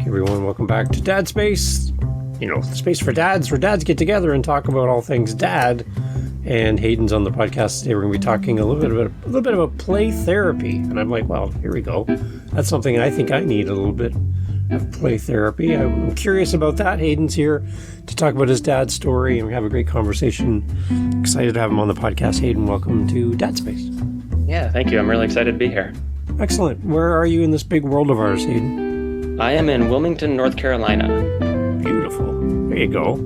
Everyone, welcome back to Dad Space. You know, space for dads, where dads get together and talk about all things dad. And Hayden's on the podcast today. We're going to be talking a little bit about play therapy. And I'm like, well, here we go. That's something I think I need, a little bit of play therapy. I'm curious about that. Hayden's here to talk about his dad's story, and we have a great conversation. Excited to have him on the podcast. Hayden, welcome to Dad Space. Yeah, thank you. I'm really excited to be here. Excellent. Where are you in this big world of ours, Hayden? I am in Wilmington, North Carolina. Beautiful. There you go.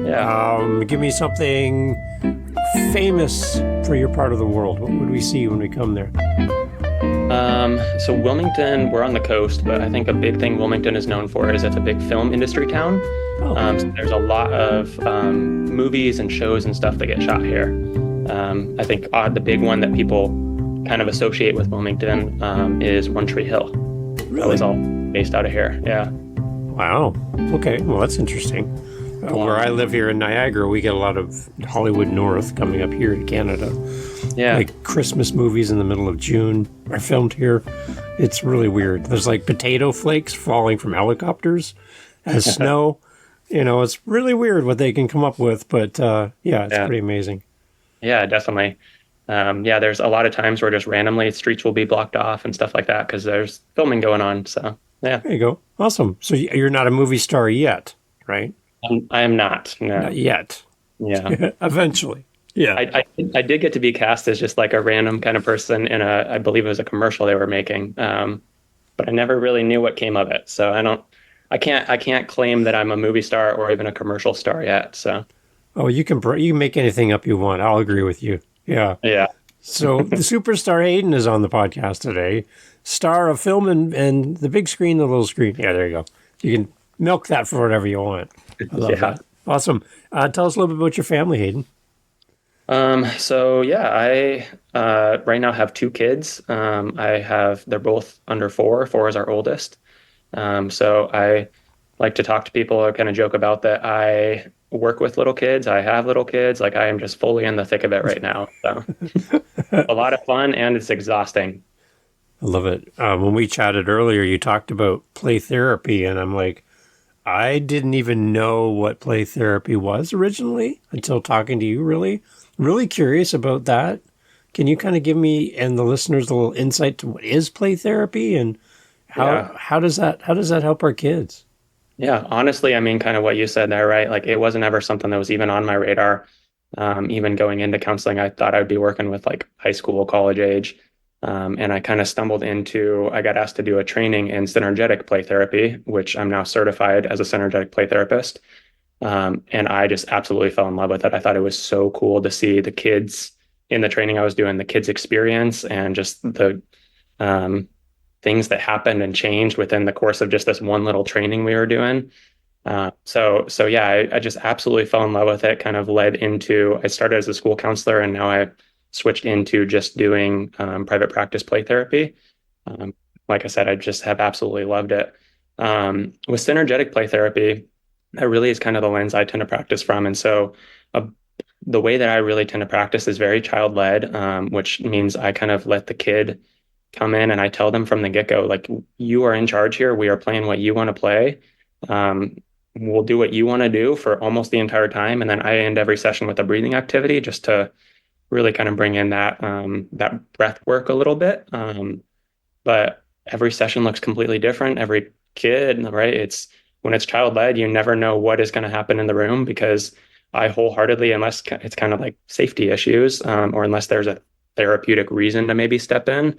Yeah. Give me something famous for your part of the world. What would we see when we come there? So Wilmington, we're on the coast, but I think a big thing Wilmington is known for is it's a big film industry town. So there's a lot of movies and shows and stuff that get shot here. I think the big one that people kind of associate with Wilmington is One Tree Hill. Really? That was all based out of here. Yeah. Wow. Okay. Well, that's interesting. Where I live here in Niagara, we get a lot of Hollywood North coming up here to Canada. Yeah. Like Christmas movies in the middle of June are filmed here. It's really weird. There's like potato flakes falling from helicopters as snow. You know, it's really weird what they can come up with. But it's pretty amazing. Yeah, definitely. There's a lot of times where just randomly streets will be blocked off and stuff like that because there's filming going on. So, yeah. There you go. Awesome. So you're not a movie star yet, right? I am not. No. Not yet. Yeah. Eventually. Yeah. I did get to be cast as just like a random kind of person in I believe it was a commercial they were making. But I never really knew what came of it. So I can't claim that I'm a movie star or even a commercial star yet. So. Oh, you can make anything up you want. I'll agree with you. Yeah. Yeah. So the superstar Hayden is on the podcast today. Star of film and the big screen, the little screen. Yeah, there you go. You can milk that for whatever you want. I love that. Awesome. Tell us a little bit about your family, Hayden. I right now have two kids. They're both under 4. 4 is our oldest. So I like to talk to people. I kind of joke about that. I work with little kids. I have little kids. Like I am just fully in the thick of it right now. So a lot of fun, and it's exhausting. I love it. When we chatted earlier, you talked about play therapy, and I'm like, I didn't even know what play therapy was originally until talking to you. Really curious about that. Can you kind of give me and the listeners a little insight to what is play therapy and how does that help our kids? Yeah, honestly, I mean, kind of what you said there, right? Like it wasn't ever something that was even on my radar. Even going into counseling, I thought I'd be working with like high school, college age. And I kind of I got asked to do a training in synergetic play therapy, which I'm now certified as a synergetic play therapist. And I just absolutely fell in love with it. I thought it was so cool to see the kids in the training I was doing, the kids' experience and just the things that happened and changed within the course of just this one little training we were doing. I just absolutely fell in love with it. Kind of led into, I started as a school counselor and now I switched into just doing private practice play therapy. Like I said, I just have absolutely loved it. With synergetic play therapy, that really is kind of the lens I tend to practice from. And so the way that I really tend to practice is very child-led, which means I kind of let the kid come in and I tell them from the get-go, like, you are in charge here. We are playing what you want to play. We'll do what you want to do for almost the entire time. And then I end every session with a breathing activity just to really kind of bring in that breath work a little bit. But every session looks completely different. Every kid, right? When it's child-led, you never know what is going to happen in the room because I wholeheartedly, unless it's kind of like safety issues, or unless there's a therapeutic reason to maybe step in,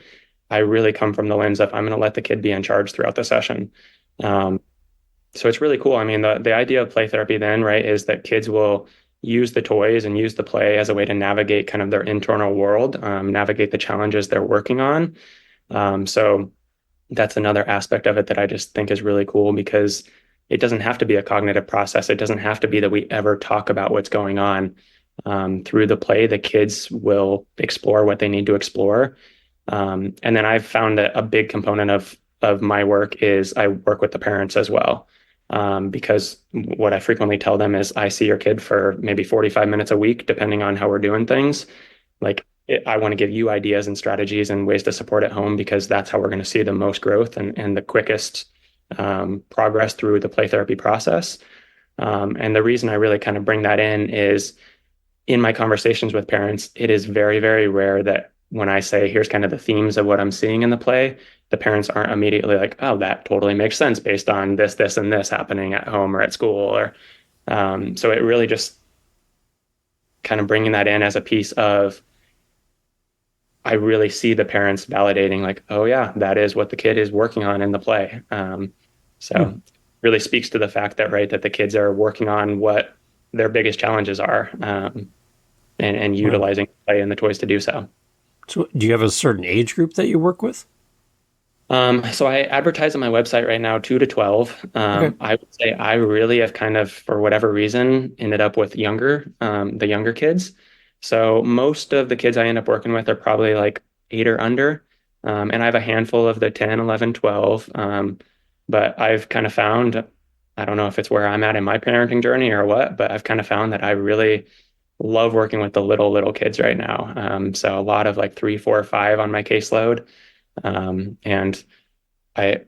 I really come from the lens of I'm going to let the kid be in charge throughout the session. So it's really cool. I mean, the idea of play therapy then, right, is that kids will use the toys and use the play as a way to navigate kind of their internal world, navigate the challenges they're working on. So that's another aspect of it that I just think is really cool because it doesn't have to be a cognitive process. It doesn't have to be that we ever talk about what's going on. Through the play, the kids will explore what they need to explore. And then I've found that a big component of my work is I work with the parents as well. Because what I frequently tell them is I see your kid for maybe 45 minutes a week, depending on how we're doing things. Like I want to give you ideas and strategies and ways to support at home because that's how we're going to see the most growth and the quickest progress through the play therapy process. And the reason I really kind of bring that in my conversations with parents, it is very, very rare that when I say, here's kind of the themes of what I'm seeing in the play, the parents aren't immediately like, oh, that totally makes sense based on this, this, and this happening at home or at school. Or so it really just kind of bringing that in as a piece of, I really see the parents validating like, oh yeah, that is what the kid is working on in the play. So really speaks to the fact that, right, that the kids are working on what their biggest challenges are, and utilizing play and the toys to do so. So do you have a certain age group that you work with? So I advertise on my website right now, 2 to 12. Okay. I would say I really have kind of, for whatever reason, ended up with the younger kids. So most of the kids I end up working with are probably like 8 or under. And I have a handful of the 10, 11, 12. But I've kind of found, I don't know if it's where I'm at in my parenting journey or what, but I've kind of found that I really love working with the little kids right now. So a lot of like 3, 4, 5 on my caseload. And I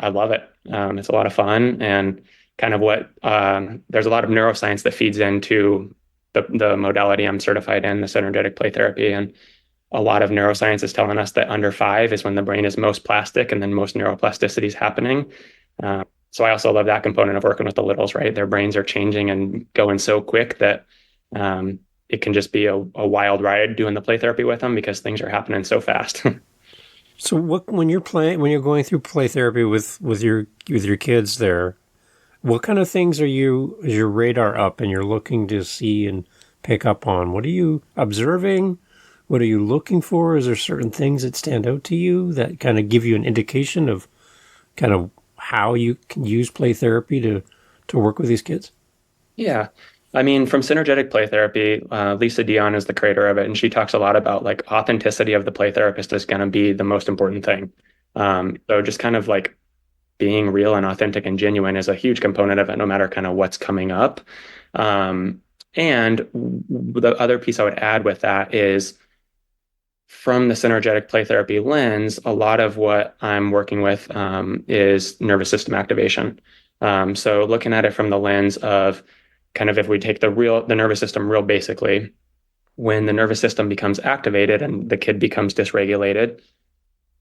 love it. It's a lot of fun, and kind of what, there's a lot of neuroscience that feeds into the modality I'm certified in, the synergetic play therapy. And a lot of neuroscience is telling us that under 5 is when the brain is most plastic and then most neuroplasticity is happening. So I also love that component of working with the littles, right? Their brains are changing and going so quick that, it can just be a wild ride doing the play therapy with them because things are happening so fast. So when you're going through play therapy with your kids there, what kind of things is your radar up and you're looking to see and pick up on? What are you observing? What are you looking for? Is there certain things that stand out to you that kind of give you an indication of kind of how you can use play therapy to work with these kids? Yeah. I mean, from synergetic play therapy, Lisa Dion is the creator of it, and she talks a lot about like authenticity of the play therapist is going to be the most important thing. So just kind of like being real and authentic and genuine is a huge component of it, no matter kind of what's coming up. And the other piece I would add with that is, from the synergetic play therapy lens, a lot of what I'm working with is nervous system activation. So looking at it from the lens of kind of, if we take the nervous system real basically, when the nervous system becomes activated and the kid becomes dysregulated,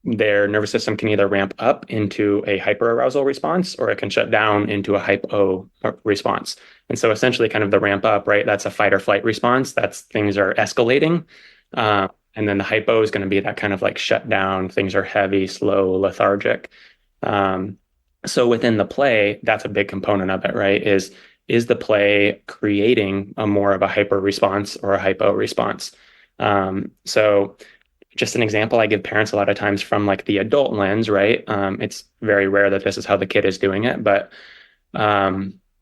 their nervous system can either ramp up into a hyper-arousal response or it can shut down into a hypo response. And so essentially kind of the ramp up, right? That's a fight or flight response. That's things are escalating. And then the hypo is going to be that kind of like shut down. Things are heavy, slow, lethargic. So within the play, that's a big component of it, right? Is the play creating a more of a hyper response or a hypo response? So just an example I give parents a lot of times from like the adult lens, right? It's very rare that this is how the kid is doing it, but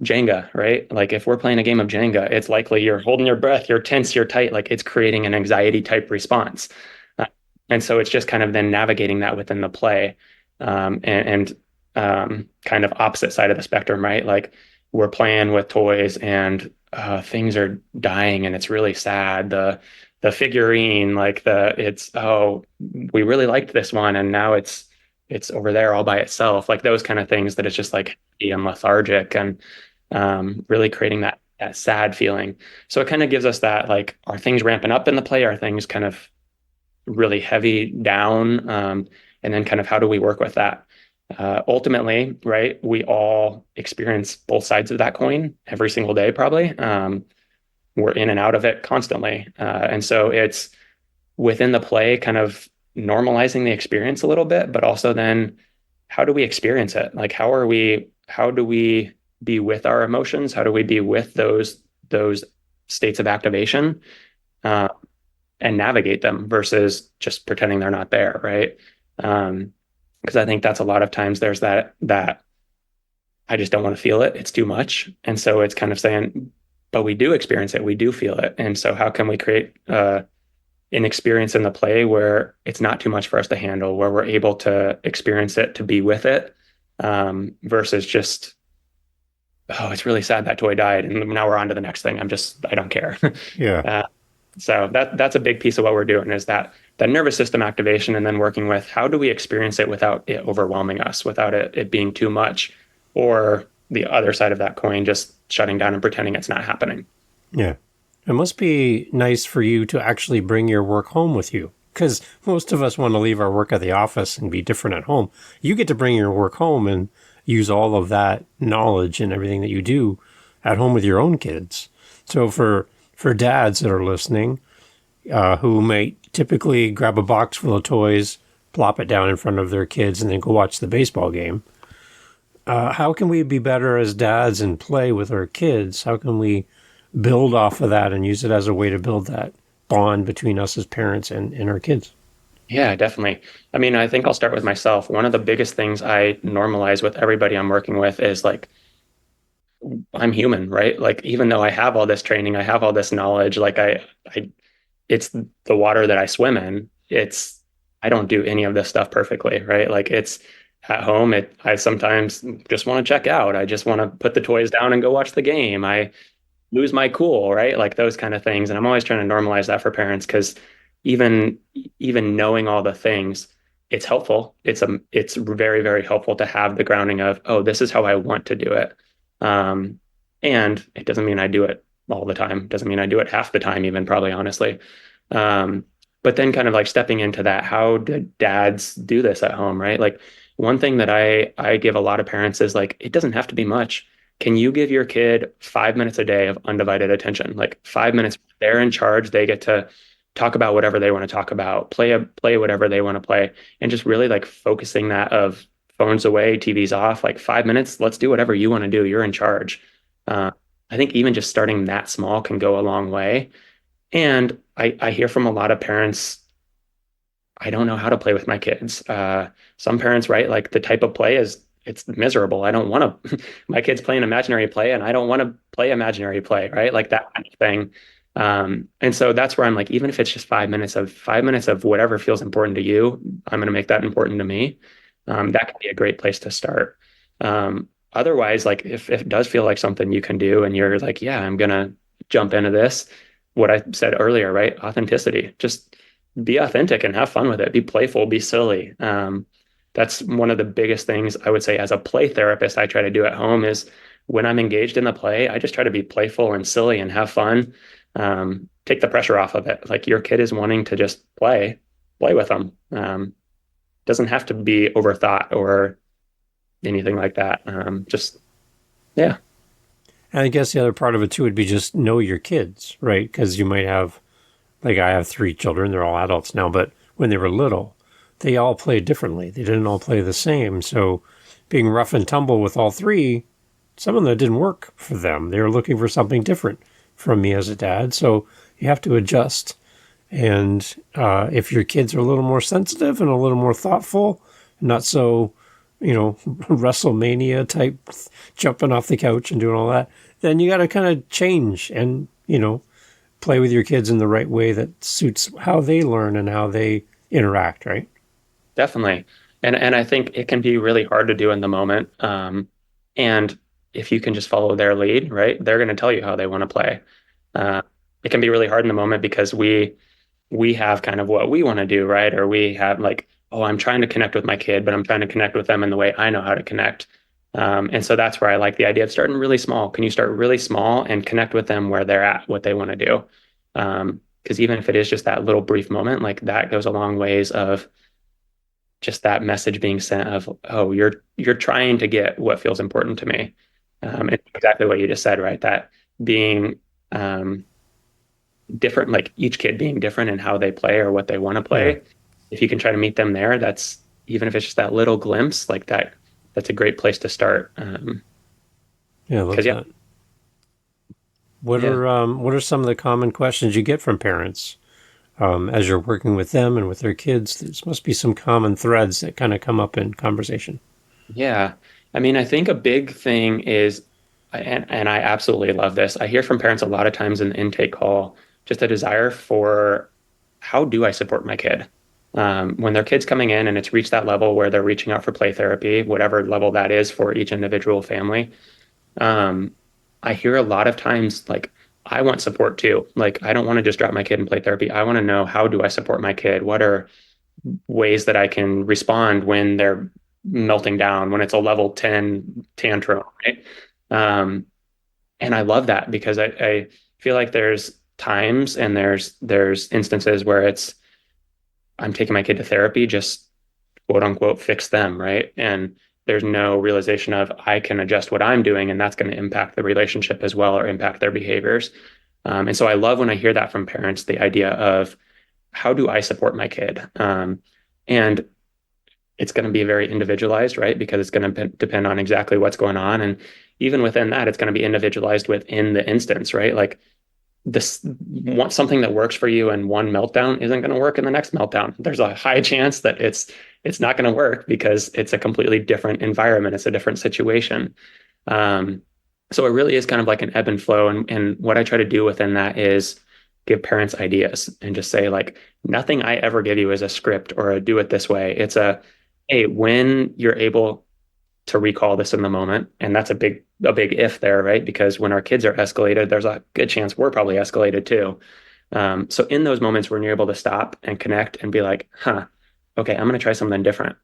Jenga, right? Like if we're playing a game of Jenga, it's likely you're holding your breath, you're tense, you're tight, like it's creating an anxiety type response. And so it's just kind of then navigating that within the play, and kind of opposite side of the spectrum, right? Like we're playing with toys and things are dying and it's really sad. The figurine, like we really liked this one and now it's over there all by itself. Like those kind of things that it's just like heavy and lethargic and really creating that sad feeling. So it kind of gives us that, like, are things ramping up in the play? Are things kind of really heavy down? And then kind of how do we work with that? Ultimately, right, we all experience both sides of that coin every single day, probably. We're in and out of it constantly. And so it's within the play kind of normalizing the experience a little bit, but also then how do we experience it? Like, how do we be with our emotions? How do we be with those states of activation, and navigate them versus just pretending they're not there, right? Because I think that's a lot of times there's that I just don't want to feel it. It's too much. And so it's kind of saying, but we do experience it. We do feel it. And so how can we create an experience in the play where it's not too much for us to handle, where we're able to experience it, to be with it, versus just, oh, it's really sad that toy died and now we're on to the next thing. I don't care. Yeah. So that's a big piece of what we're doing, is that that nervous system activation, and then working with how do we experience it without it overwhelming us, without it being too much, or the other side of that coin, just shutting down and pretending it's not happening. Yeah. It must be nice for you to actually bring your work home with you, because most of us want to leave our work at the office and be different at home. You get to bring your work home and use all of that knowledge and everything that you do at home with your own kids. So for dads that are listening, who might typically grab a box full of toys, plop it down in front of their kids, and then go watch the baseball game, how can we be better as dads and play with our kids? How can we build off of that and use it as a way to build that bond between us as parents and our kids? Yeah, definitely. I mean, I think I'll start with myself. One of the biggest things I normalize with everybody I'm working with is like, I'm human, right? Like, even though I have all this training, I have all this knowledge, like it's the water that I swim in. I don't do any of this stuff perfectly, right? Like, it's at home. I sometimes just want to check out. I just want to put the toys down and go watch the game. I lose my cool, right? Like those kind of things. And I'm always trying to normalize that for parents, because even knowing all the things, it's helpful. It's very, very helpful to have the grounding of, oh, this is how I want to do it. And it doesn't mean I do it all the time. It doesn't mean I do it half the time, even, probably, honestly. But then kind of like stepping into that, how do dads do this at home, right? Like, one thing that I give a lot of parents is like, it doesn't have to be much. Can you give your kid 5 minutes a day of undivided attention? Like 5 minutes, they're in charge. They get to talk about whatever they want to talk about, play whatever they want to play, and just really like focusing that of phones away, TVs off, like 5 minutes, let's do whatever you want to do. You're in charge. I think even just starting that small can go a long way. And I hear from a lot of parents, I don't know how to play with my kids. Some parents, right, like the type of play is, it's miserable. I don't want to, my kids play an imaginary play and I don't want to play imaginary play, right? Like that kind of thing. And so that's where I'm like, even if it's just 5 minutes of whatever feels important to you, I'm going to make that important to me. That can be a great place to start. Otherwise, like if it does feel like something you can do and you're like, yeah, I'm going to jump into this, what I said earlier, right? Authenticity, just be authentic and have fun with it. Be playful, be silly. That's one of the biggest things I would say as a play therapist I try to do at home is when I'm engaged in the play, I just try to be playful and silly and have fun. Take the pressure off of it. Like your kid is wanting to just play with them. Doesn't have to be overthought or anything like that. Yeah. And I guess the other part of it too would be just know your kids, right? Because you might have, like I have 3 children, they're all adults now, but when they were little, they all played differently. They didn't all play the same. So being rough and tumble with all 3, some of them didn't work for them. They were looking for something different from me as a dad. So you have to adjust. And if your kids are a little more sensitive and a little more thoughtful, not so, WrestleMania type jumping off the couch and doing all that, then you got to kind of change and, play with your kids in the right way that suits how they learn and how they interact, right? Definitely. And I think it can be really hard to do in the moment. And if you can just follow their lead, right, they're going to tell you how they want to play. It can be really hard in the moment because we have kind of what we want to do, right? Or we have like, oh, I'm trying to connect with my kid, but I'm trying to connect with them in the way I know how to connect. And so that's where I like the idea of starting really small. Can you start really small and connect with them where they're at, what they want to do? Because even if it is just that little brief moment, like that goes a long ways of just that message being sent of, oh, you're trying to get what feels important to me. And exactly what you just said, right? That being different, like each kid being different in how they play or what they want to play. Yeah. If you can try to meet them there, that's, even if it's just that little glimpse like that, that's a great place to start. Yeah, I love that. What are some of the common questions you get from parents as you're working with them and with their kids? There must be some common threads that kind of come up in conversation. Yeah. I mean, I think a big thing is, and I absolutely love this, I hear from parents a lot of times in the intake call, just a desire for, how do I support my kid? When their kid's coming in and it's reached that level where they're reaching out for play therapy, whatever level that is for each individual family, I hear a lot of times like, I want support too. Like, I don't want to just drop my kid in play therapy. I want to know, how do I support my kid? What are ways that I can respond when they're melting down, when it's a level 10 tantrum, right? Um, and I love that because I feel like there's times and there's instances where I'm taking my kid to therapy, just quote unquote fix them, right? And there's no realization of, I can adjust what I'm doing, and that's going to impact the relationship as well, or impact their behaviors. And so I love when I hear that from parents, the idea of, how do I support my kid? And it's going to be very individualized, right? Because it's going to depend on exactly what's going on. And even within that, it's going to be individualized within the instance, right? Like, this something that works for you in one meltdown isn't going to work in the next meltdown. There's a high chance that it's not going to work because it's a completely different environment. It's a different situation. So it really is kind of like an ebb and flow. And what I try to do within that is give parents ideas and just say, like, nothing I ever give you is a script or a do it this way. It's hey, when you're able to recall this in the moment, and that's a big if there, right? Because when our kids are escalated, there's a good chance we're probably escalated too. So in those moments when you're able to stop and connect and be like, okay, I'm going to try something different.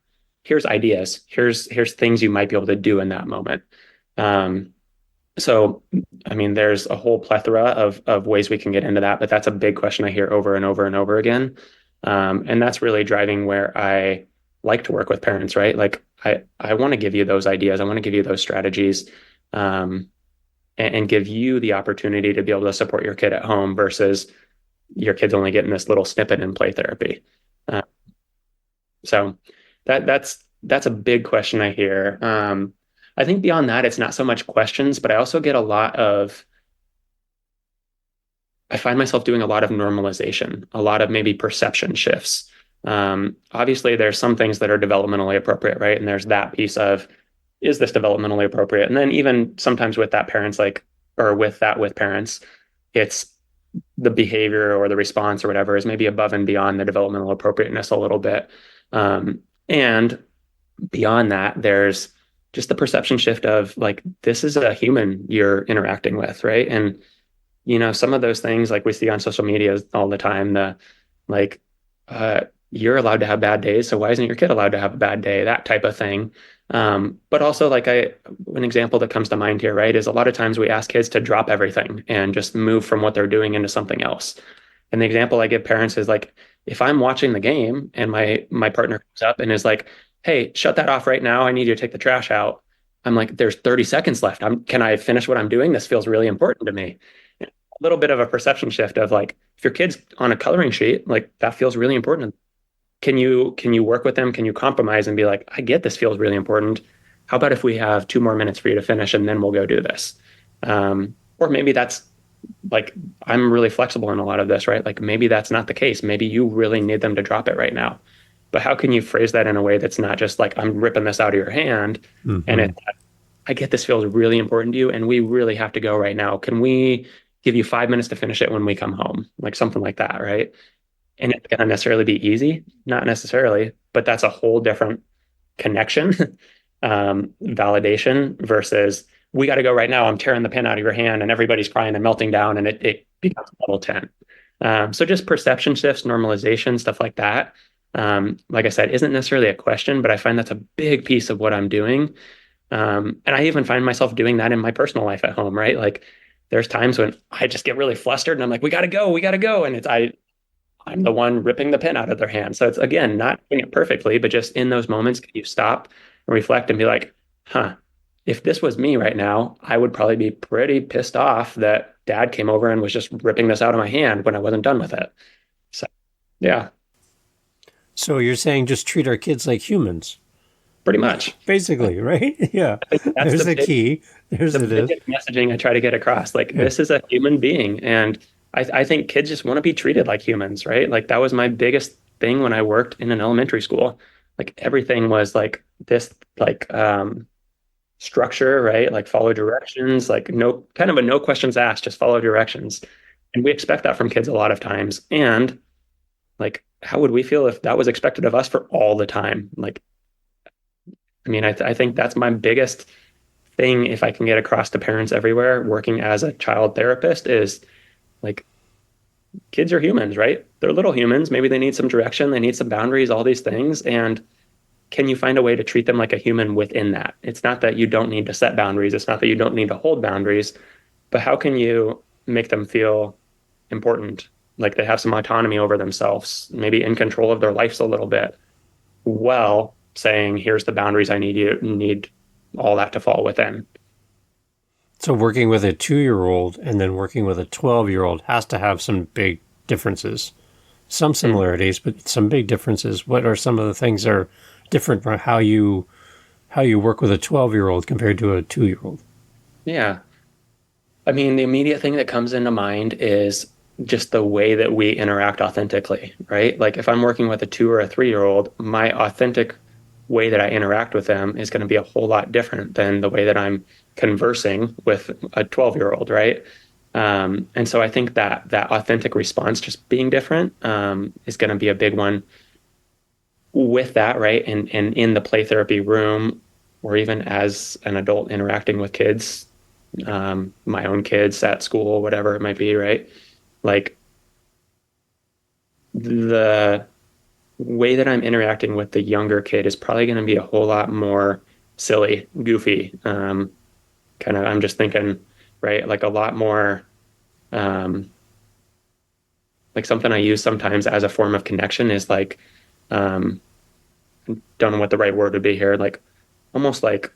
Here's ideas. Here's things you might be able to do in that moment. So, I mean, there's a whole plethora of ways we can get into that, but that's a big question I hear over and over and over again. And that's really driving where I like to work with parents, right? Like, I want to give you those ideas. I want to give you those strategies, and give you the opportunity to be able to support your kid at home versus your kid's only getting this little snippet in play therapy. So that's a big question I hear. I think beyond that, it's not so much questions, but I also get I find myself doing a lot of normalization, a lot of maybe perception shifts. Obviously, there's some things that are developmentally appropriate, right? And there's that piece of, is this developmentally appropriate? And then even sometimes with parents, it's the behavior or the response or whatever is maybe above and beyond the developmental appropriateness a little bit. And beyond that, there's just the perception shift of, like, this is a human you're interacting with, right? And, some of those things, like we see on social media all the time, you're allowed to have bad days, so why isn't your kid allowed to have a bad day? That type of thing. But also, an example that comes to mind here, right, is a lot of times we ask kids to drop everything and just move from what they're doing into something else. And the example I give parents is, like, if I'm watching the game and my partner comes up and is like, hey, shut that off right now, I need you to take the trash out. I'm like, there's 30 seconds left. Can I finish what I'm doing? This feels really important to me. A little bit of a perception shift of, like, if your kid's on a coloring sheet, like, that feels really important. Can you work with them? Can you compromise and be like, I get this feels really important. How about if we have 2 more minutes for you to finish and then we'll go do this? Or maybe that's, like, I'm really flexible in a lot of this, right? Like, maybe that's not the case. Maybe you really need them to drop it right now. But how can you phrase that in a way that's not just like, I'm ripping this out of your hand, and I get this feels really important to you, and we really have to go right now. Can we give you 5 minutes to finish it when we come home? Like, something like that, right? And it's going to necessarily be easy? Not necessarily, but that's a whole different connection, validation versus, we got to go right now. I'm tearing the pen out of your hand and everybody's crying and melting down, and it becomes level 10. So just perception shifts, normalization, stuff like that. Like I said, isn't necessarily a question, but I find that's a big piece of what I'm doing. And I even find myself doing that in my personal life at home, right? Like, there's times when I just get really flustered and I'm like, we got to go. And I'm the one ripping the pen out of their hand. So it's, again, not doing it perfectly, but just in those moments, can you stop and reflect and be like, if this was me right now, I would probably be pretty pissed off that dad came over and was just ripping this out of my hand when I wasn't done with it. So, yeah. So you're saying just treat our kids like humans? Pretty much. Basically, right? Yeah. There's the key. There's the messaging I try to get across. Like, this is a human being. And I think kids just want to be treated like humans, right? Like, that was my biggest thing when I worked in an elementary school. Like, everything was like this, like, structure, right? Like, follow directions, like, no, kind of a no questions asked, just follow directions. And we expect that from kids a lot of times. And, like, how would we feel if that was expected of us for all the time? Like, I mean, I think that's my biggest thing, if I can get across to parents everywhere working as a child therapist, is like, kids are humans, right? They're little humans. Maybe they need some direction, they need some boundaries, all these things. And can you find a way to treat them like a human within that? It's not that you don't need to set boundaries. It's not that you don't need to hold boundaries, but how can you make them feel important, like they have some autonomy over themselves, maybe in control of their lives a little bit, while saying, here's the boundaries I need all that to fall within. So working with a 2-year-old and then working with a 12-year-old has to have some big differences. Some similarities, but some big differences. What are some of the things that are different from how you work with a 12-year-old compared to a 2-year-old? Yeah. I mean, the immediate thing that comes into mind is just the way that we interact authentically, right? Like if I'm working with a 2 or a 3-year-old, my authentic way that I interact with them is going to be a whole lot different than the way that I'm conversing with a 12-year-old, right? And so I think that authentic response, just being different, is going to be a big one with that, right? And in the play therapy room, or even as an adult interacting with kids, my own kids at school, whatever it might be, right? Like the way that I'm interacting with the younger kid is probably going to be a whole lot more silly, goofy. Kind of, I'm just thinking, right? Like a lot more, like something I use sometimes as a form of connection is like, don't know what the right word would be here, like almost like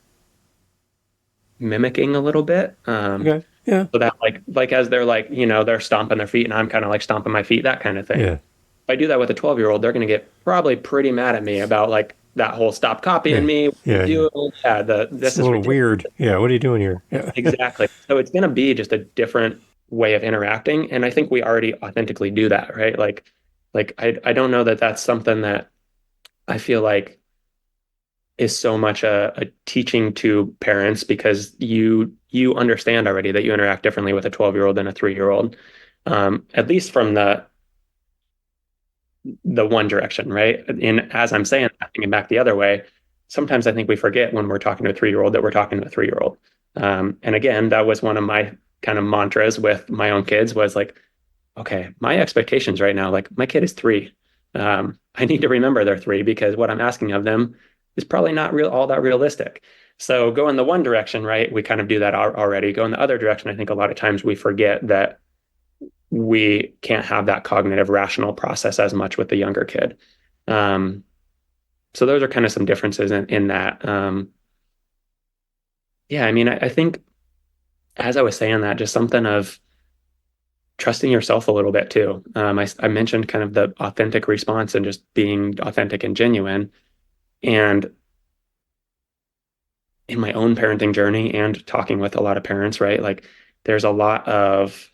mimicking a little bit. Okay. Yeah. So that like as they're like, they're stomping their feet and I'm kind of like stomping my feet, that kind of thing. Yeah. If I do that with a 12-year-old, they're going to get probably pretty mad at me about like that whole stop copying me. Yeah. This It's a is little ridiculous. weird. Yeah. What are you doing here? Yeah. Exactly. So it's going to be just a different way of interacting. And I think we already authentically do that, right? Like I don't know that that's something that I feel like is so much a teaching to parents, because you understand already that you interact differently with a 12-year-old than a 3-year-old, at least from the one direction, right? And as I'm saying, thinking back the other way, sometimes I think we forget when we're talking to a 3-year-old that we're talking to a 3-year-old. And again, that was one of my kind of mantras with my own kids, was like, okay, my expectations right now, like my kid is 3. I need to remember they're 3, because what I'm asking of them is probably not all that realistic. So go in the one direction, right? We kind of do that already. Go in the other direction. I think a lot of times we forget that we can't have that cognitive rational process as much with the younger kid. So those are kind of some differences in that. Yeah, I mean, I think as I was saying that, just something of trusting yourself a little bit too. I mentioned kind of the authentic response and just being authentic and genuine. And in my own parenting journey and talking with a lot of parents, right? Like there's a lot of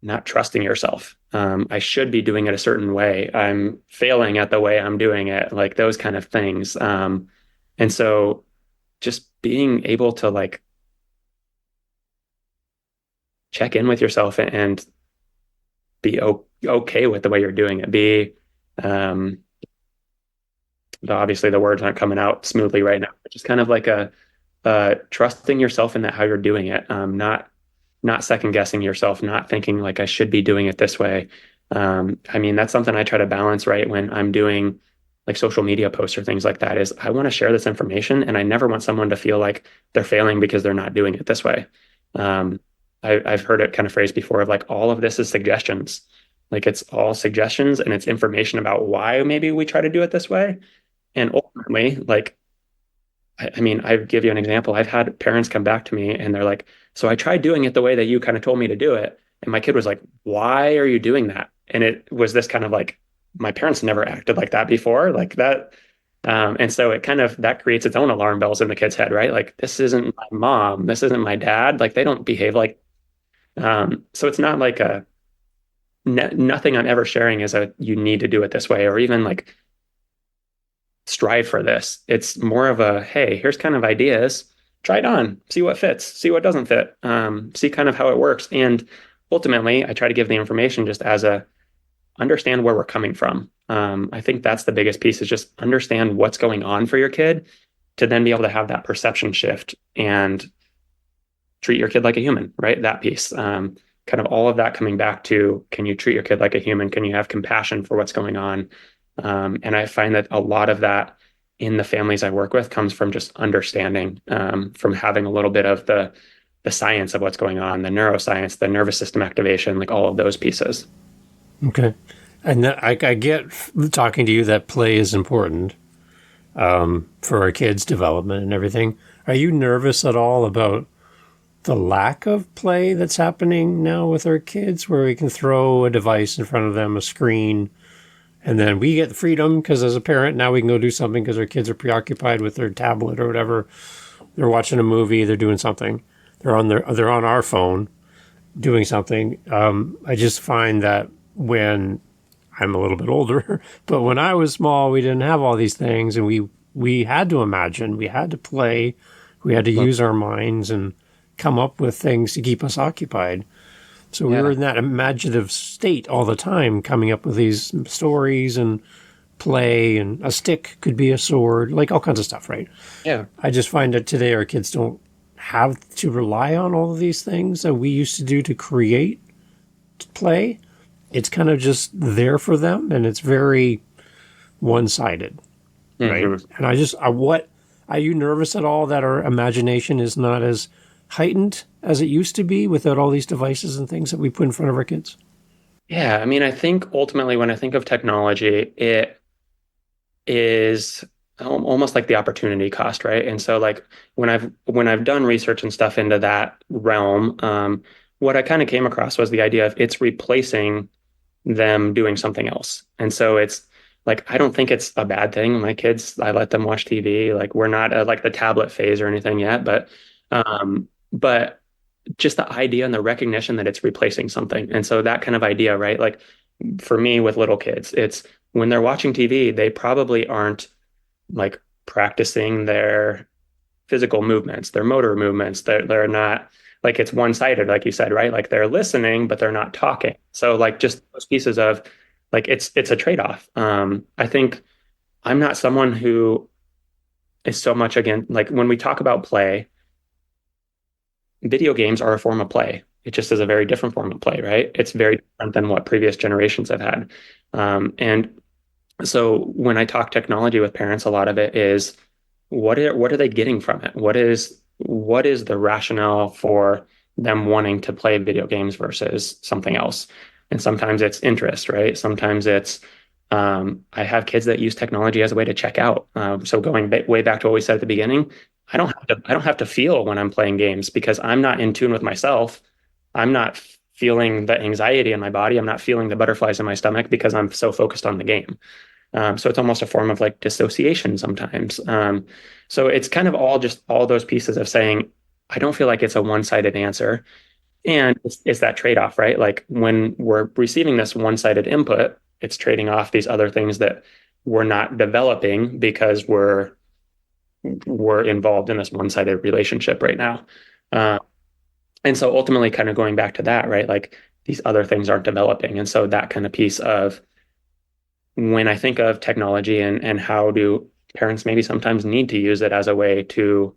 not trusting yourself. I should be doing it a certain way. I'm failing at the way I'm doing it, like those kind of things. And so just being able to like check in with yourself and be okay with the way you're doing it. Obviously the words aren't coming out smoothly right now, but just kind of like trusting yourself in that, how you're doing it. Not second guessing yourself, not thinking like I should be doing it this way. I mean, that's something I try to balance, right? When I'm doing like social media posts or things like that, is I want to share this information and I never want someone to feel like they're failing because they're not doing it this way. I've heard it kind of phrased before of like, all of this is suggestions. Like it's all suggestions and it's information about why maybe we try to do it this way. And ultimately, like, I mean, I give you an example. I've had parents come back to me and they're like, so I tried doing it the way that you kind of told me to do it. And my kid was like, why are you doing that? And it was this kind of like, my parents never acted like that before, like that. And so it kind of, that creates its own alarm bells in the kid's head, right? Like, this isn't my mom. This isn't my dad. Like, they don't behave like, so it's not like nothing I'm ever sharing is you need to do it this way, or even like, strive for this. It's more of a, hey, here's kind of ideas, try it on, see what fits, see what doesn't fit, see kind of how it works. And ultimately I try to give the information just as understand where we're coming from. I think that's the biggest piece, is just understand what's going on for your kid to then be able to have that perception shift and treat your kid like a human, right? That piece, kind of all of that coming back to, can you treat your kid like a human? Can you have compassion for what's going on? And I find that a lot of that in the families I work with comes from just understanding, from having a little bit of the science of what's going on, the neuroscience, the nervous system activation, like all of those pieces. Okay. And I get talking to you that play is important for our kids' development and everything. Are you nervous at all about the lack of play that's happening now with our kids, where we can throw a device in front of them, a screen, and then we get the freedom because as a parent, now we can go do something because our kids are preoccupied with their tablet or whatever. They're watching a movie, they're doing something. They're on our phone doing something. I just find that when I'm a little bit older, but when I was small, we didn't have all these things, and we had to imagine, we had to play, we had to use our minds and come up with things to keep us occupied. So we were in that imaginative state all the time, coming up with these stories and play, and a stick could be a sword, like all kinds of stuff, right? Yeah. I just find that today our kids don't have to rely on all of these things that we used to do to create play. It's kind of just there for them, and it's very one-sided, right? And are you nervous at all that our imagination is not as heightened as it used to be without all these devices and things that we put in front of our kids? Yeah, I mean, I think ultimately when I think of technology, it is almost like the opportunity cost, right? And so like when I've done research and stuff into that realm, what I kind of came across was the idea of it's replacing them doing something else. And so it's like, I don't think it's a bad thing. My kids, I let them watch TV. Like we're not at like the tablet phase or anything yet, but just the idea and the recognition that it's replacing something. And so that kind of idea, right? Like for me with little kids, it's when they're watching TV, they probably aren't like practicing their physical movements, their motor movements. They're not like, it's one-sided, like you said, right? Like they're listening, but they're not talking. So like just those pieces of like, it's a trade-off. I think I'm not someone who is so much again, like when we talk about play, video games are a form of play. It just is a very different form of play, right? It's very different than what previous generations have had. And so when I talk technology with parents, a lot of it is what are they getting from it? What is the rationale for them wanting to play video games versus something else? And sometimes it's interest, right? Sometimes it's I have kids that use technology as a way to check out. So going way back to what we said at the beginning, I don't have to feel when I'm playing games because I'm not in tune with myself. I'm not feeling the anxiety in my body. I'm not feeling the butterflies in my stomach because I'm so focused on the game. So it's almost a form of like dissociation sometimes. So it's kind of all those pieces of saying, I don't feel like it's a one-sided answer. And it's that trade-off, right? Like when we're receiving this one-sided input, it's trading off these other things that we're not developing because we're involved in this one-sided relationship right now. And so ultimately kind of going back to that, right? Like these other things aren't developing. And so that kind of piece of when I think of technology and how do parents maybe sometimes need to use it as a way to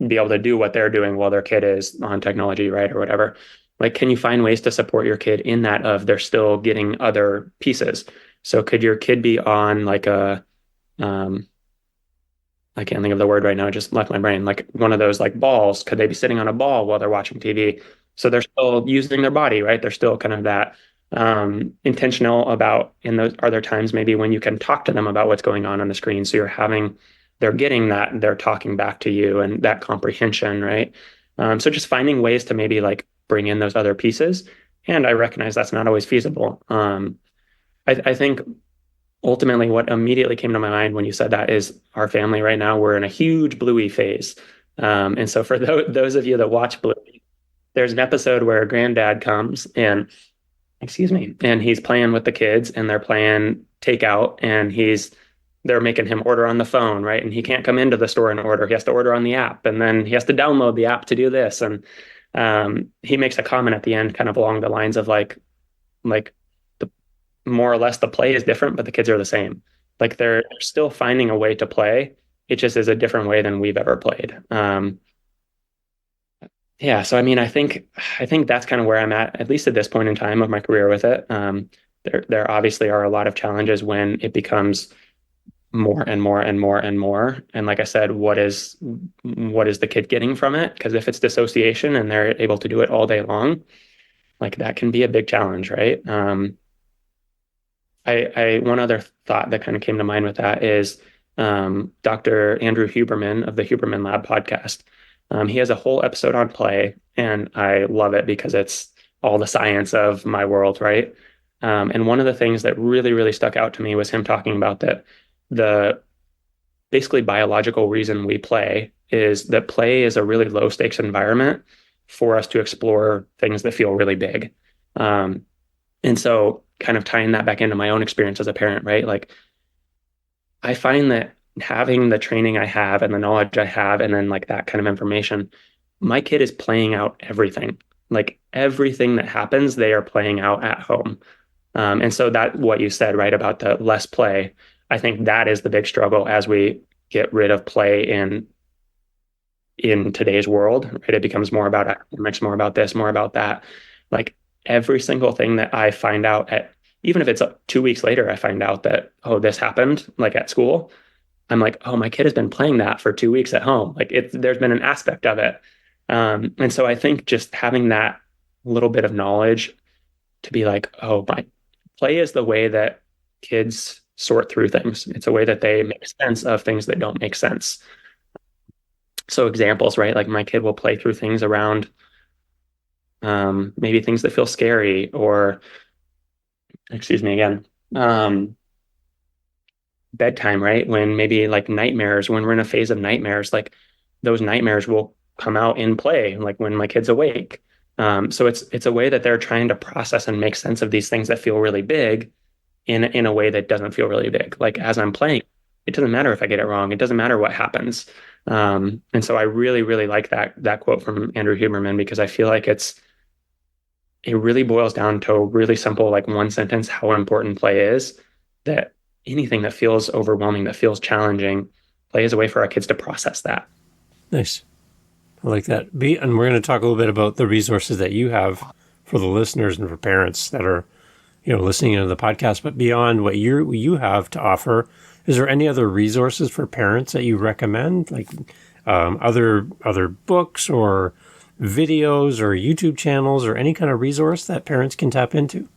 be able to do what they're doing while their kid is on technology, right? Or whatever. Like, can you find ways to support your kid in that of they're still getting other pieces? So could your kid be on like I can't think of the word right now, it just left my brain, like one of those like balls. Could they be sitting on a ball while they're watching TV? So they're still using their body, right? They're still kind of that intentional about, in those, are there times maybe when you can talk to them about what's going on the screen? So they're getting that, they're talking back to you and that comprehension, right? So just finding ways to maybe like bring in those other pieces. And I recognize that's not always feasible. I think ultimately what immediately came to my mind when you said that is our family right now, we're in a huge Bluey phase. And so for those of you that watch Bluey, there's an episode where granddad comes and, excuse me, and he's playing with the kids and they're playing takeout and they're making him order on the phone, right? And he can't come into the store and order. He has to order on the app and then he has to download the app to do this. And he makes a comment at the end kind of along the lines of like the more or less the play is different, but the kids are the same. Like they're still finding a way to play it just is a different way than we've ever played. Yeah, so I mean, I think that's kind of where I'm at least at this point in time of my career with it. There obviously are a lot of challenges when it becomes more and more and more and more. And like I said, what is the kid getting from it? Because if it's dissociation and they're able to do it all day long, like that can be a big challenge, right? I one other thought that kind of came to mind with that is Dr. Andrew Huberman of the Huberman Lab podcast. He has a whole episode on play, and I love it because it's all the science of my world, right? And one of the things that really, really stuck out to me was him talking about that the basically biological reason we play is that play is a really low stakes environment for us to explore things that feel really big. And so kind of tying that back into my own experience as a parent, right? Like I find that having the training I have and the knowledge I have, and then like that kind of information, my kid is playing out everything. Like everything that happens, they are playing out at home. And so that what you said, right, about the less play, I think that is the big struggle as we get rid of play in today's world, right? It becomes more about academics, more about this, more about that. Like every single thing that I find out even if it's 2 weeks later, I find out that, oh, this happened like at school. I'm like, oh, my kid has been playing that for 2 weeks at home. Like there's been an aspect of it. And so I think just having that little bit of knowledge to be like, oh, my play is the way that kids sort through things. It's a way that they make sense of things that don't make sense. So examples, right? Like my kid will play through things around maybe things that feel scary or, excuse me again, bedtime, right? When maybe like nightmares, when we're in a phase of nightmares, like those nightmares will come out in play, like when my kid's awake. So it's a way that they're trying to process and make sense of these things that feel really big in a way that doesn't feel really big. Like as I'm playing, it doesn't matter if I get it wrong. It doesn't matter what happens. And so I really, really like that quote from Andrew Huberman, because I feel like it really boils down to a really simple, like one sentence, how important play is, that anything that feels overwhelming, that feels challenging, play is a way for our kids to process that. Nice. I like that. And we're going to talk a little bit about the resources that you have for the listeners and for parents that are, listening to the podcast. But beyond what you have to offer, is there any other resources for parents that you recommend, like other books or videos or YouTube channels or any kind of resource that parents can tap into?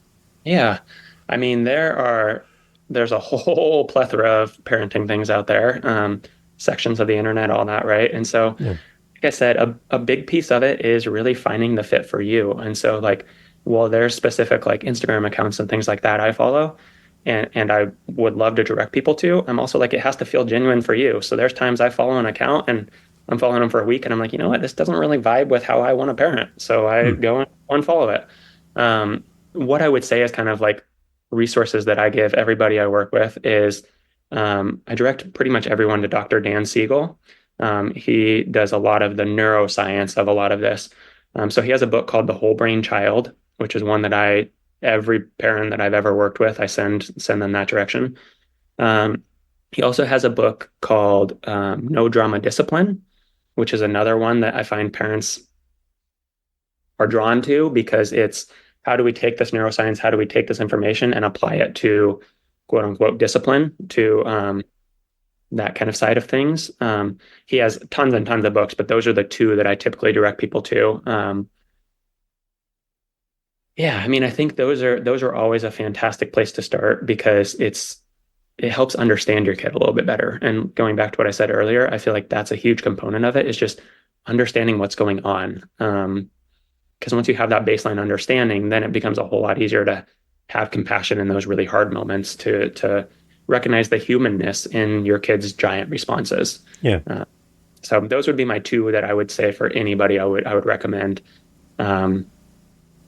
Yeah. I mean, there's a whole plethora of parenting things out there, sections of the internet, all that, right? And so, like I said, a big piece of it is really finding the fit for you. And so like, well, there's specific like Instagram accounts and things like that I follow, and I would love to direct people to. I'm also like, it has to feel genuine for you. So there's times I follow an account and I'm following them for a week and I'm like, you know what, this doesn't really vibe with how I want to parent. So I go and unfollow it. What I would say is kind of like resources that I give everybody I work with is I direct pretty much everyone to Dr. Dan Siegel. He does a lot of the neuroscience of a lot of this. So he has a book called The Whole Brain Child, which is one that every parent that I've ever worked with, I send them that direction. He also has a book called No Drama Discipline, which is another one that I find parents are drawn to, because it's how do we take this neuroscience, how do we take this information and apply it to quote unquote discipline, to that kind of side of things. He has tons and tons of books, but those are the two that I typically direct people to. Yeah, I mean, I think those are always a fantastic place to start, because it helps understand your kid a little bit better. And going back to what I said earlier, I feel like that's a huge component of it, is just understanding what's going on. Because once you have that baseline understanding, then it becomes a whole lot easier to have compassion in those really hard moments, to recognize the humanness in your kid's giant responses. Yeah. So those would be my two that I would say for anybody I would recommend.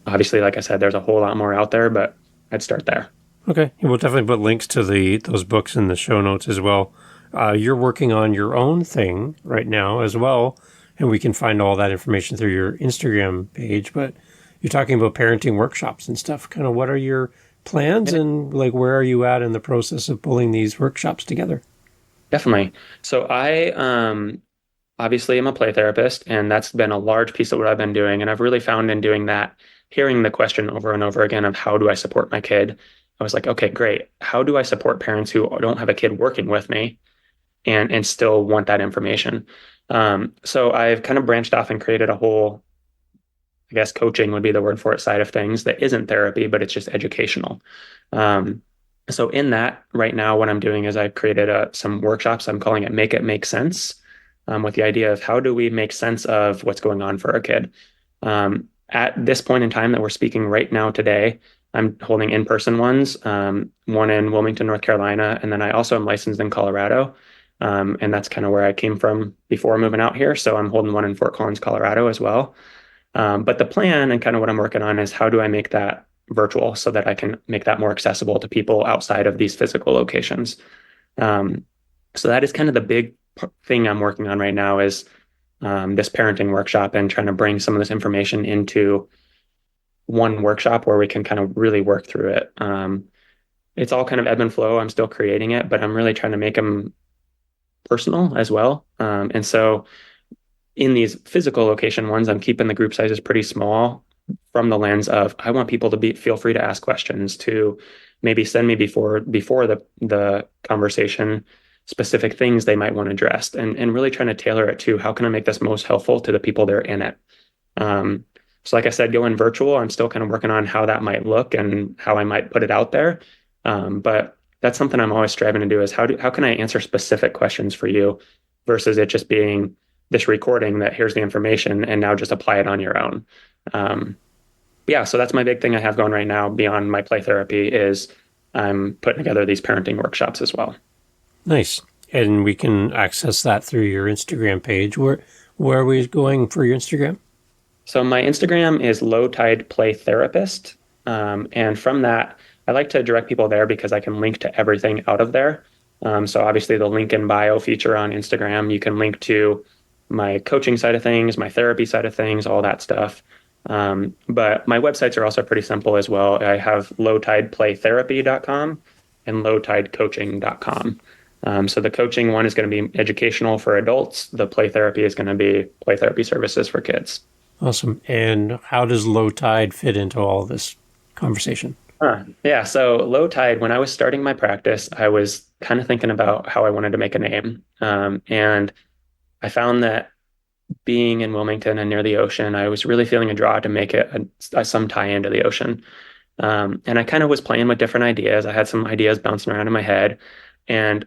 Obviously, like I said, there's a whole lot more out there, but I'd start there. Okay. We'll definitely put links to those books in the show notes as well. You're working on your own thing right now as well, and we can find all that information through your Instagram page. But you're talking about parenting workshops and stuff. Kind of what are your plans, and like where are you at in the process of pulling these workshops together? Definitely. So I obviously am a play therapist, and that's been a large piece of what I've been doing. And I've really found in doing that, hearing the question over and over again of how do I support my kid? I was like, okay, great. How do I support parents who don't have a kid working with me and still want that information? So I've kind of branched off and created a whole, I guess coaching would be the word for it, side of things that isn't therapy, but it's just educational. Um, so in that right now, what I'm doing is I've created some workshops. I'm calling it Make It Make Sense, with the idea of how do we make sense of what's going on for our kid. At this point in time that we're speaking right now today, I'm holding in-person ones, one in Wilmington, North Carolina, and then I also am licensed in Colorado. And that's kind of where I came from before moving out here. So I'm holding one in Fort Collins, Colorado as well. But the plan and kind of what I'm working on is how do I make that virtual so that I can make that more accessible to people outside of these physical locations. Um, so that is kind of the big thing I'm working on right now is this parenting workshop and trying to bring some of this information into one workshop where we can kind of really work through it. It's all kind of ebb and flow. I'm still creating it, but I'm really trying to make them personal as well. And so in these physical location ones, I'm keeping the group sizes pretty small from the lens of I want people to feel free to ask questions, to maybe send me before the conversation specific things they might want addressed, and really trying to tailor it to how can I make this most helpful to the people that are in it. So like I said, going virtual, I'm still kind of working on how that might look and how I might put it out there. But that's something I'm always striving to do is how can I answer specific questions for you versus it just being this recording that here's the information and now just apply it on your own. Yeah, so that's my big thing I have going right now beyond my play therapy is I'm putting together these parenting workshops as well. Nice. And we can access that through your Instagram page. Where are we going for your Instagram? So my Instagram is Low Tide Play Therapist. And from that, I like to direct people there because I can link to everything out of there. So obviously the link in bio feature on Instagram, you can link to my coaching side of things, my therapy side of things, all that stuff. But my websites are also pretty simple as well. I have lowtideplaytherapy.com and lowtidecoaching.com. So the coaching one is going to be educational for adults. The play therapy is going to be play therapy services for kids. Awesome. And how does low tide fit into all this conversation? Yeah. So low tide, when I was starting my practice, I was kind of thinking about how I wanted to make a name. And I found that being in Wilmington and near the ocean, I was really feeling a draw to make it some tie into the ocean. And I kind of was playing with different ideas. I had some ideas bouncing around in my head. And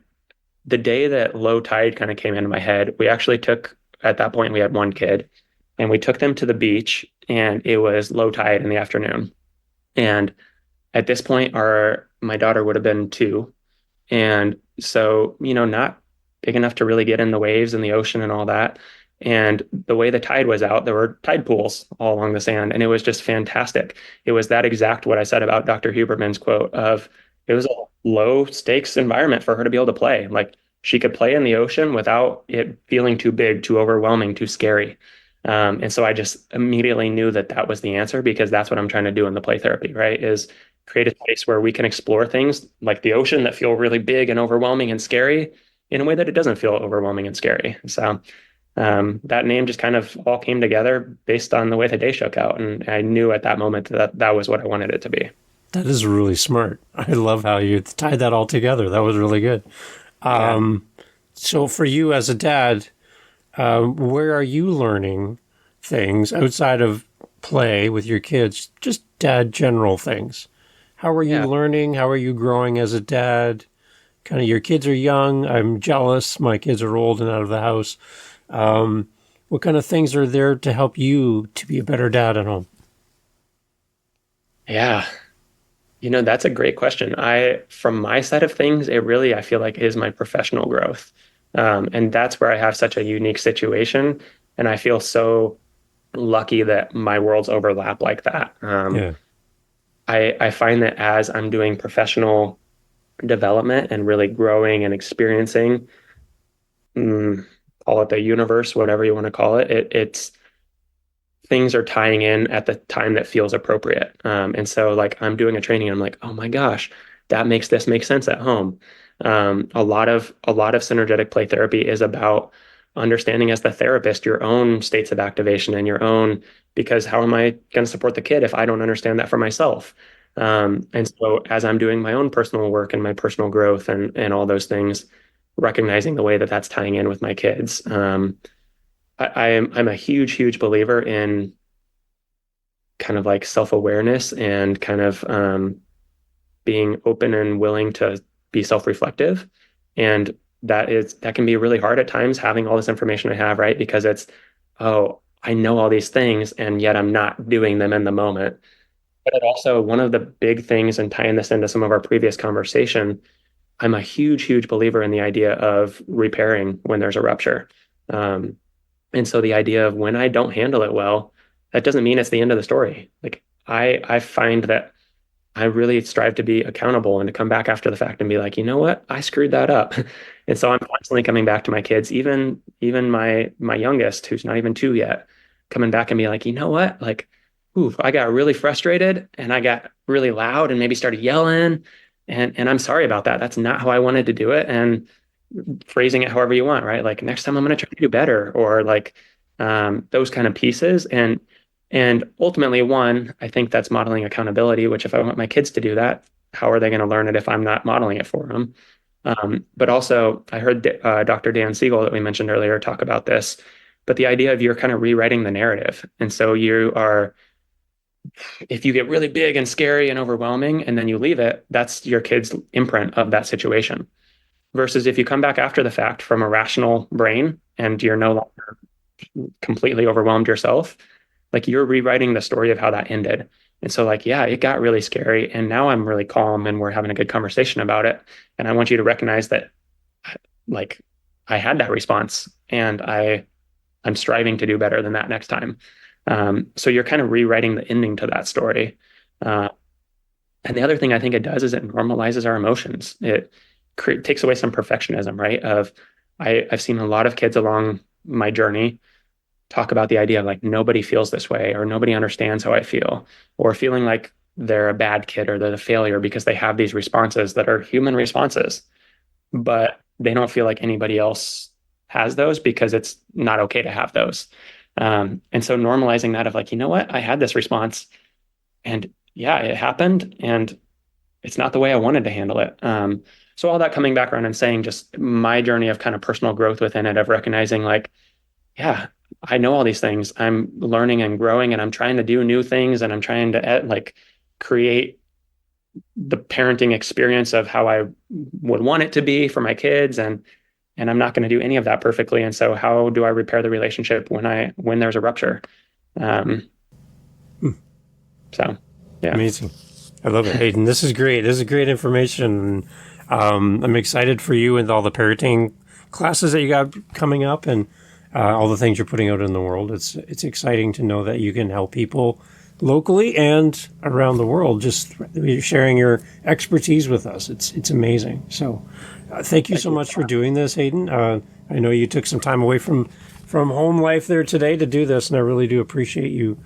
the day that low tide kind of came into my head, we actually took, at that point, we had one kid, and we took them to the beach, and it was low tide in the afternoon. And at this point, my daughter would have been 2. And so, not big enough to really get in the waves and the ocean and all that. And the way the tide was out, there were tide pools all along the sand, and it was just fantastic. It was that exact what I said about Dr. Huberman's quote of it was a low stakes environment for her to be able to play. Like she could play in the ocean without it feeling too big, too overwhelming, too scary. And so I just immediately knew that that was the answer because that's what I'm trying to do in the play therapy, right? Is create a space where we can explore things like the ocean that feel really big and overwhelming and scary in a way that it doesn't feel overwhelming and scary. So that name just kind of all came together based on the way the day shook out. And I knew at that moment that that was what I wanted it to be. That is really smart. I love how you tied that all together. That was really good. So for you as a dad, where are you learning things outside of play with your kids, just dad general things? How are you learning? How are you growing as a dad? Kind of your kids are young. I'm jealous. My kids are old and out of the house. What kind of things are there to help you to be a better dad at home? Yeah. That's a great question. From my side of things, I feel like is my professional growth. And that's where I have such a unique situation. And I feel so lucky that my worlds overlap like that. I find that as I'm doing professional development and really growing and experiencing, call it the universe, whatever you want to call it, it's things are tying in at the time that feels appropriate. And so like I'm doing a training and I'm like, oh my gosh, that makes this make sense at home. A lot of synergetic play therapy is about understanding as the therapist your own states of activation and your own, because how am I going to support the kid if I don't understand that for myself? And so as I'm doing my own personal work and my personal growth and all those things, recognizing the way that that's tying in with my kids. I'm a huge believer in kind of like self-awareness and kind of being open and willing to be self-reflective. And that can be really hard at times, having all this information I have, right? Because it's, oh, I know all these things and yet I'm not doing them in the moment. But it also, one of the big things, and tying this into some of our previous conversation, I'm a huge believer in the idea of repairing when there's a rupture. And so the idea of when I don't handle it well, that doesn't mean it's the end of the story. Like I find that I really strive to be accountable and to come back after the fact and be like, you know what, I screwed that up. And so I'm constantly coming back to my kids, even my youngest, who's not even 2 yet, coming back and be like, you know what, like, ooh, I got really frustrated and I got really loud and maybe started yelling. And I'm sorry about that. That's not how I wanted to do it. And phrasing it however you want, right? Like, next time I'm going to try to do better, or like those kind of pieces. And ultimately, one, I think that's modeling accountability, which if I want my kids to do that, how are they going to learn it if I'm not modeling it for them? But also, I heard Dr. Dan Siegel that we mentioned earlier talk about this, but the idea of you're kind of rewriting the narrative. And so you are, if you get really big and scary and overwhelming and then you leave it, that's your kid's imprint of that situation. Versus if you come back after the fact from a rational brain and you're no longer completely overwhelmed yourself, like, you're rewriting the story of how that ended. And so, like, yeah, it got really scary and now I'm really calm and we're having a good conversation about it. And I want you to recognize that, like, I had that response and I'm striving to do better than that next time. So you're kind of rewriting the ending to that story. And the other thing I think it does is it normalizes our emotions. It takes away some perfectionism, right? I've seen a lot of kids along my journey talk about the idea of, like, nobody feels this way, or nobody understands how I feel, or feeling like they're a bad kid or they're a failure because they have these responses that are human responses, but they don't feel like anybody else has those because it's not okay to have those. And so normalizing that of, like, you know what, I had this response and yeah, it happened and it's not the way I wanted to handle it. So all that coming back around and saying just my journey of kind of personal growth within it, of recognizing, like, yeah, I know all these things. I'm learning and growing and I'm trying to do new things and I'm trying to like create the parenting experience of how I would want it to be for my kids. And I'm not going to do any of that perfectly. And so how do I repair the relationship when there's a rupture? So, yeah. Amazing. I love it, Hayden. This is great. This is great information. I'm excited for you and all the parenting classes that you got coming up and all the things you're putting out in the world. It's exciting to know that you can help people locally and around the world, just sharing your expertise with us. It's amazing. So thank you so much for doing this, Hayden. I know you took some time away from home life there today to do this, and I really do appreciate you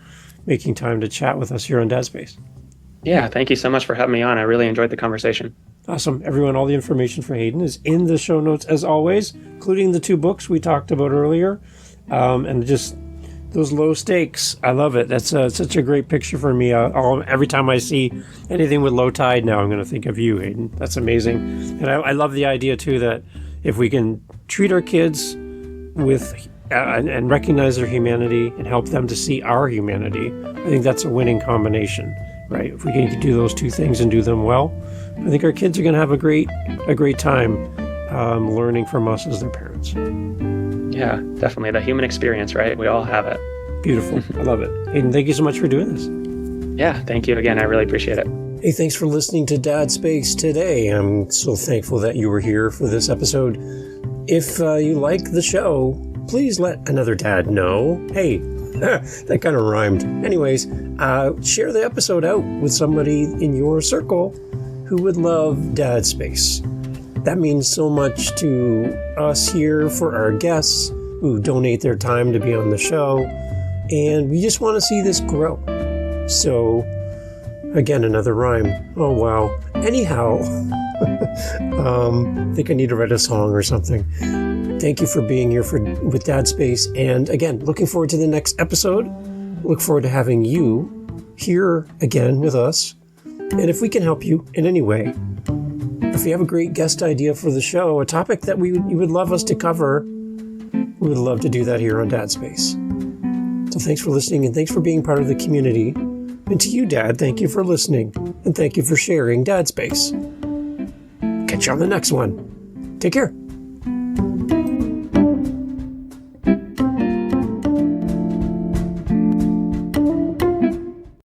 making time to chat with us here on Dad Space. Yeah, thank you so much for having me on. I really enjoyed the conversation. Awesome. Everyone, all the information for Hayden is in the show notes, as always, including the 2 books we talked about earlier. And just those low stakes. I love it. That's such a great picture for me. Every time I see anything with low tide now, I'm going to think of you, Hayden. That's amazing. And I love the idea, too, that if we can treat our kids with and recognize their humanity and help them to see our humanity, I think that's a winning combination, right? If we can do those 2 things and do them well, I think our kids are going to have a great time learning from us as their parents. Yeah, definitely. The human experience, right? We all have it. Beautiful. I love it. Hayden, thank you so much for doing this. Yeah, thank you again. I really appreciate it. Hey, thanks for listening to Dad Space today. I'm so thankful that you were here for this episode. If you like the show, please let another dad know. Hey, that kind of rhymed. Anyways, share the episode out with somebody in your circle who would love Dad Space. That means so much to us here, for our guests who donate their time to be on the show, and we just want to see this grow. So, again, another rhyme. Oh, wow. Anyhow, I think I need to write a song or something. Thank you for being here with Dad Space. And again, looking forward to the next episode. Look forward to having you here again with us. And if we can help you in any way, if you have a great guest idea for the show, a topic that you would love us to cover, we would love to do that here on Dad Space. So thanks for listening, and thanks for being part of the community. And to you, Dad, thank you for listening, and thank you for sharing Dad Space. Catch you on the next one. Take care.